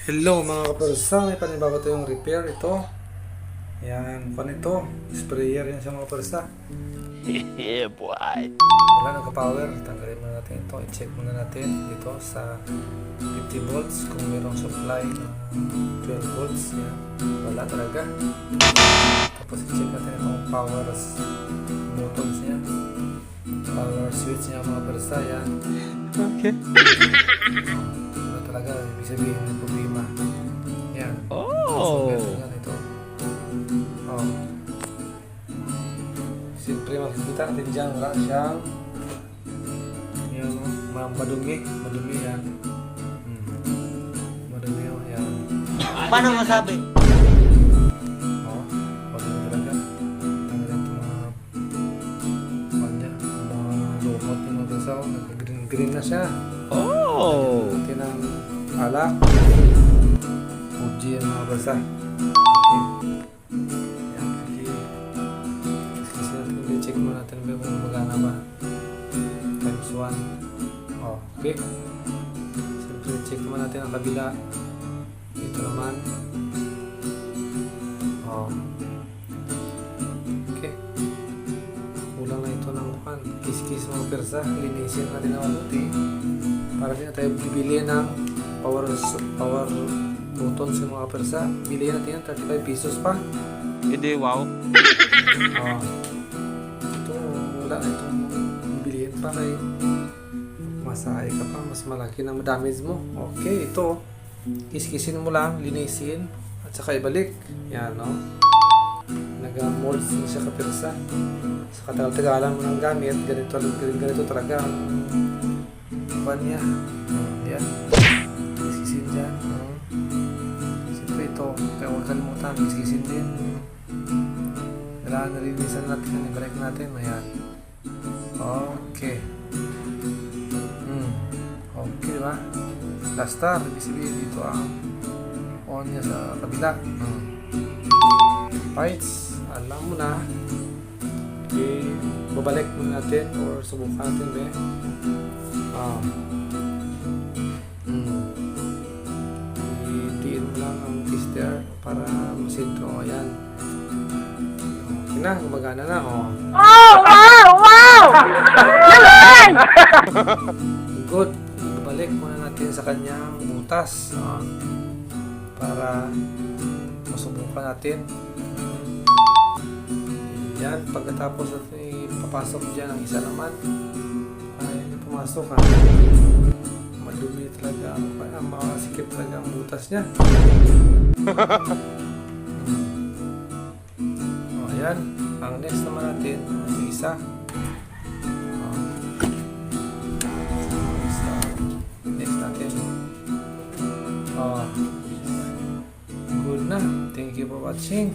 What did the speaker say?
Hello mga kapersa, may panibago tayong repair ito. Yan, ito, sprayer yan sa mga kapersa. Yeah, boy. Wala, nagka-power. Tanggalin muna natin ito. I-check muna natin dito sa 50 volts kung mayroong supply na 12 volts. Yan. Wala talaga. Tapos i-check natin itong power buttons niya. Power switch niya mga kapersa. Yan. Okay. Wala talaga. Ibig sabihin ng problema. Yan. Oh. So, yan ito. Oh. Siyempre makikita natin dyan, wala siyang madumi yan. Madumi yan. Paano masabi? Oh, madumi talaga. Tanggalin ito mga lumot yung mga gasaw. Nag-green na siya. Oh. Ito ng alak. Fuji yung mga basa. Check mo natin kung magana ba. Times 1. Oh, okay. Siyempre, check mo natin ang kabila. Ito naman. Oh. Okay. Kulang na ito ng kiss-kiss mga persa. Linisin natin ang mabuti. Para din na tayo bibili ng power buttons ng mga persa. Bilihan natin yan, 35 pesos pa. Hindi, wow. Oh. Wala na itong bilihin pa kay masahe ka pa, mas malaki na damage mo. Okay, ito kiskisin mo lang, linisin at saka ibalik. Yan, no? Nag-molds na siya kapirsa. Sa katagal-tagalan mo ng gamit, ganito talaga ang pan niya. Yan, kiskisin dyan. Siyempre ito, kaya huwag kalimutan, kiskisin din. Kailangan nalinisan natin, ibalik natin. Ayan. Okay. Okay, diba? Plaster. Ibig sabihin dito ang on niya sa kabila. Fights. Alam mo na. Okay. Babalik muna natin or subukan natin, be. Itiin mo lang ang tester para masintro. Ayan. Okay na. Gumagana na. Oh. Good. Balik muna natin sa kanyang butas para masubukan natin. Yan. Pagkatapos natin ipapasok dyan ang isa naman. Ay, pumasok ha. Madumi talaga. Makasikip talaga ang butas niya. Ayan. Ang next naman natin, isa. Next natin. Good na. Thank you for watching.